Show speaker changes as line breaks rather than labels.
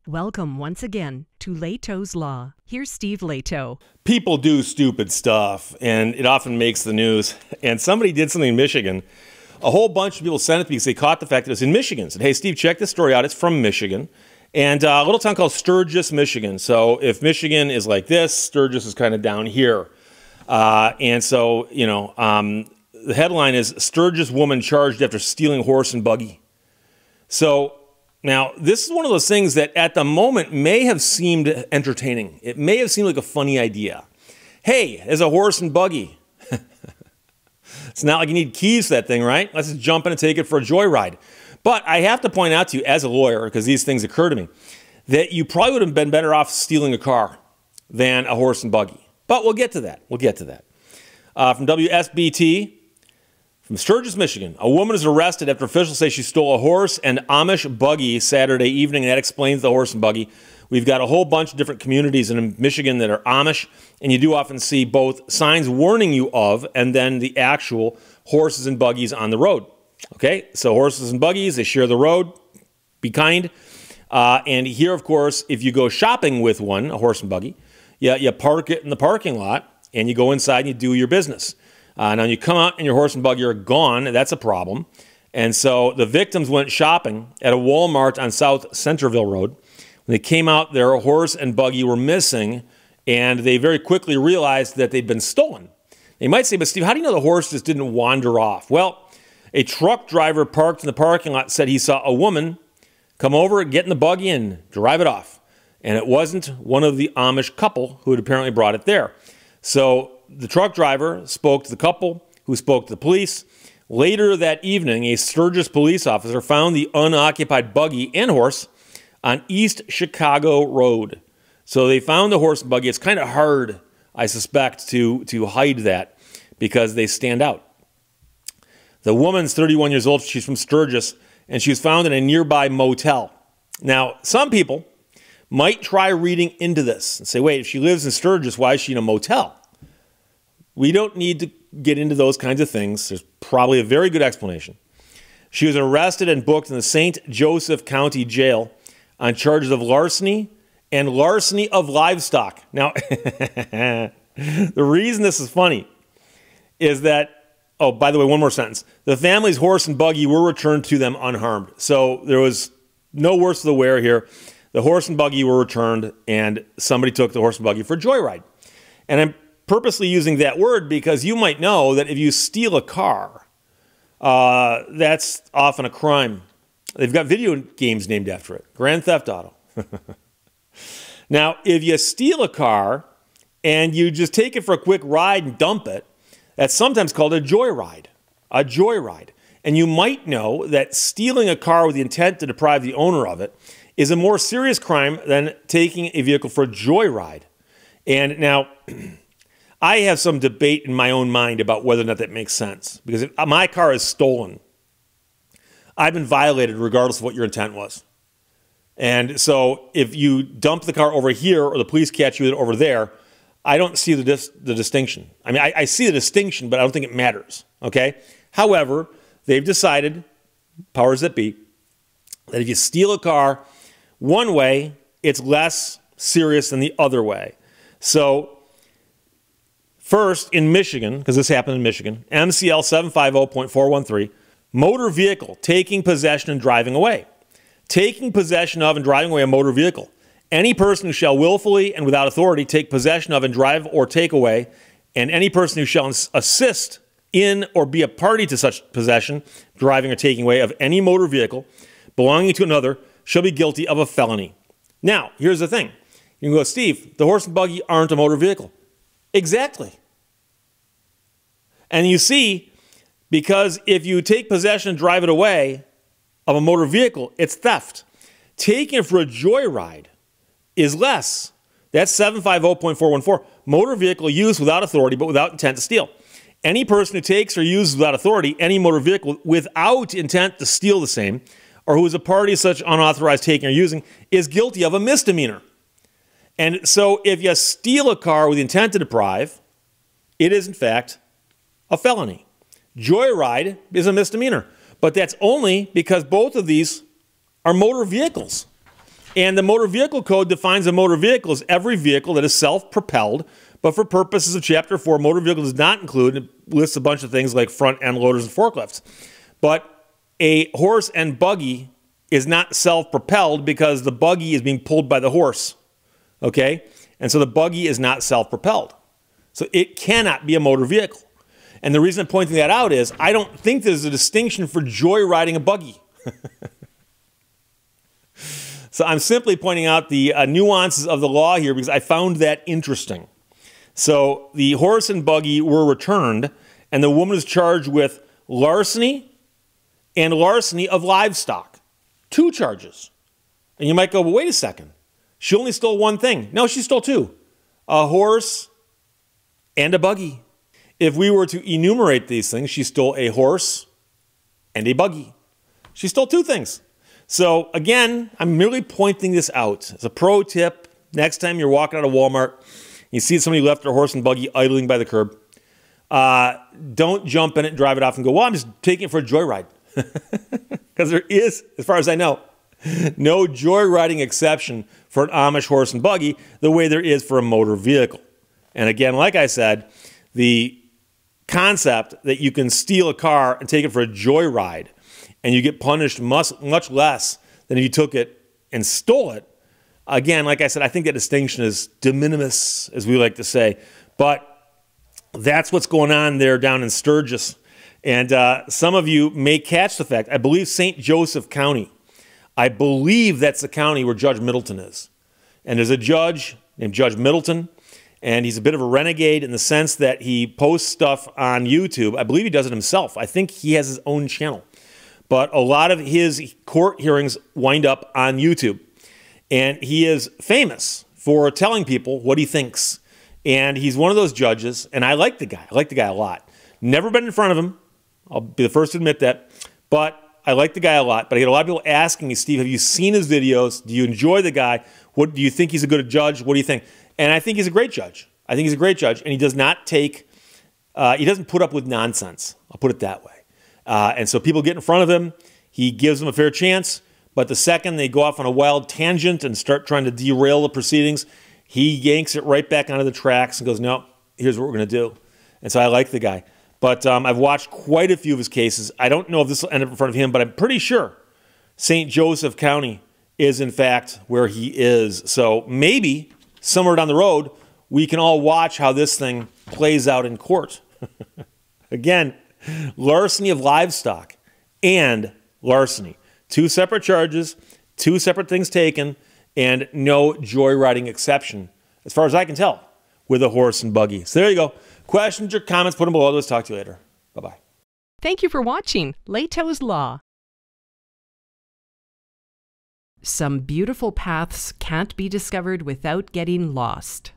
Welcome once again to Lehto's Law. Here's Steve Lehto.
People do stupid stuff, and it often makes the news. And somebody did something in Michigan. A whole bunch of people sent it because they caught the fact that it was in Michigan. Said, hey, Steve, check this story out. It's from Michigan. And a little town called Sturgis, Michigan. So if Michigan is like this, Sturgis is kind of down here. And so, the headline is, Sturgis woman charged after stealing horse and buggy. So now, this is one of those things that at the moment may have seemed entertaining. It may have seemed like a funny idea. Hey, there's a horse and buggy. It's not like you need keys to that thing, right? Let's just jump in and take it for a joyride. But I have to point out to you as a lawyer, because these things occur to me, that you probably would have been better off stealing a car than a horse and buggy. But we'll get to that. We'll get to that. From WSBT, from Sturgis, Michigan, a woman is arrested after officials say she stole a horse and Amish buggy Saturday evening, and that explains the horse and buggy. We've got a whole bunch of different communities in Michigan that are Amish, and you do often see both signs warning you of and then the actual horses and buggies on the road. Okay, so horses and buggies, they share the road. Be kind. And here, of course, if you go shopping with one, a horse and buggy, you park it in the parking lot, and you go inside and you do your business. Now, you come out and your horse and buggy are gone. That's a problem. And so the victims went shopping at a Walmart on South Centerville Road. When they came out, their horse and buggy were missing, and they very quickly realized that they'd been stolen. They might say, but Steve, how do you know the horse just didn't wander off? Well, a truck driver parked in the parking lot said he saw a woman come over, get in the buggy, and drive it off. And it wasn't one of the Amish couple who had apparently brought it there. So the truck driver spoke to the couple, who spoke to the police. Later that evening, a Sturgis police officer found the unoccupied buggy and horse on East Chicago Road. So they found the horse and buggy. It's kind of hard, I suspect, to hide that because they stand out. The woman's 31 years old. She's from Sturgis, and she was found in a nearby motel. Now, some people might try reading into this and say, wait, if she lives in Sturgis, why is she in a motel? We don't need to get into those kinds of things. There's probably a very good explanation. She was arrested and booked in the St. Joseph County Jail on charges of larceny and larceny of livestock. Now, the reason this is funny is that, oh, by the way, one more sentence. The family's horse and buggy were returned to them unharmed. So there was no worse of the wear here. The horse and buggy were returned, and somebody took the horse and buggy for a joyride. And I'm purposely using that word because you might know that if you steal a car, that's often a crime. They've got video games named after it, Grand Theft Auto. Now, if you steal a car and you just take it for a quick ride and dump it, that's sometimes called a joyride. A joyride. And you might know that stealing a car with the intent to deprive the owner of it is a more serious crime than taking a vehicle for a joyride. And now, I have some debate in my own mind about whether or not that makes sense. Because if my car is stolen, I've been violated regardless of what your intent was. And so if you dump the car over here or the police catch you over there, I don't see the distinction. I mean, I see the distinction, but I don't think it matters. Okay? However, they've decided, powers that be, that if you steal a car one way, it's less serious than the other way. So first, in Michigan, because this happened in Michigan, MCL 750.413, motor vehicle, taking possession and driving away. Taking possession of and driving away a motor vehicle. Any person who shall willfully and without authority take possession of and drive or take away, and any person who shall assist in or be a party to such possession, driving or taking away of any motor vehicle belonging to another shall be guilty of a felony. Now, here's the thing. You can go, Steve, the horse and buggy aren't a motor vehicle. Exactly. And you see, because if you take possession and drive it away of a motor vehicle, it's theft. Taking it for a joyride is less. That's 750.414. Motor vehicle used without authority but without intent to steal. Any person who takes or uses without authority any motor vehicle without intent to steal the same, or who is a party to such unauthorized taking or using, is guilty of a misdemeanor. And so if you steal a car with intent to deprive, it is in fact a felony. Joyride is a misdemeanor. But that's only because both of these are motor vehicles. And the Motor Vehicle Code defines a motor vehicle as every vehicle that is self-propelled, but for purposes of Chapter 4, motor vehicle does not include, it lists a bunch of things like front-end loaders and forklifts. But a horse and buggy is not self-propelled because the buggy is being pulled by the horse, okay? And so the buggy is not self-propelled. So it cannot be a motor vehicle. And the reason I'm pointing that out is I don't think there's a distinction for joyriding a buggy. So I'm simply pointing out the nuances of the law here because I found that interesting. So the horse and buggy were returned, and the woman was charged with larceny and larceny of livestock. 2 charges. And you might go, well, wait a second. She only stole one thing. No, she stole 2. A horse and a buggy. If we were to enumerate these things, she stole a horse and a buggy. She stole 2 things. So again, I'm merely pointing this out. As a pro tip, next time you're walking out of Walmart, you see somebody left their horse and buggy idling by the curb, don't jump in it and drive it off and go, well, I'm just taking it for a joyride. Because there is, as far as I know, no joyriding exception for an Amish horse and buggy the way there is for a motor vehicle. And again, like I said, the concept that you can steal a car and take it for a joyride and you get punished much less than if you took it and stole it. Again, like I said, I think that distinction is de minimis, as we like to say. But that's what's going on there down in Sturgis. And some of you may catch the fact, I believe St. Joseph County. I believe that's the county where Judge Middleton is. And there's a judge named Judge Middleton, and he's a bit of a renegade in the sense that he posts stuff on YouTube. I believe he does it himself. I think he has his own channel. But a lot of his court hearings wind up on YouTube. And he is famous for telling people what he thinks. And he's one of those judges, and I like the guy. I like the guy a lot. Never been in front of him. I'll be the first to admit that. But I like the guy a lot. But I get a lot of people asking me, Steve, have you seen his videos? Do you enjoy the guy? What do you think he's a good judge? What do you think? And I think he's a great judge. I think he's a great judge. And he does not take, he doesn't put up with nonsense. I'll put it that way. And so people get in front of him. He gives them a fair chance. But the second they go off on a wild tangent and start trying to derail the proceedings, he yanks it right back onto the tracks and goes, no, here's what we're going to do. And so I like the guy. But I've watched quite a few of his cases. I don't know if this will end up in front of him, but I'm pretty sure St. Joseph County is, in fact, where he is. So maybe somewhere down the road, we can all watch how this thing plays out in court. Again, larceny of livestock and larceny. 2 separate charges, 2 separate things taken, and no joyriding exception, as far as I can tell, with a horse and buggy. So there you go. Questions or comments, put them below. Let's talk to you later. Bye-bye.
Thank you for watching Lehto's Law. Some beautiful paths can't be discovered without getting lost.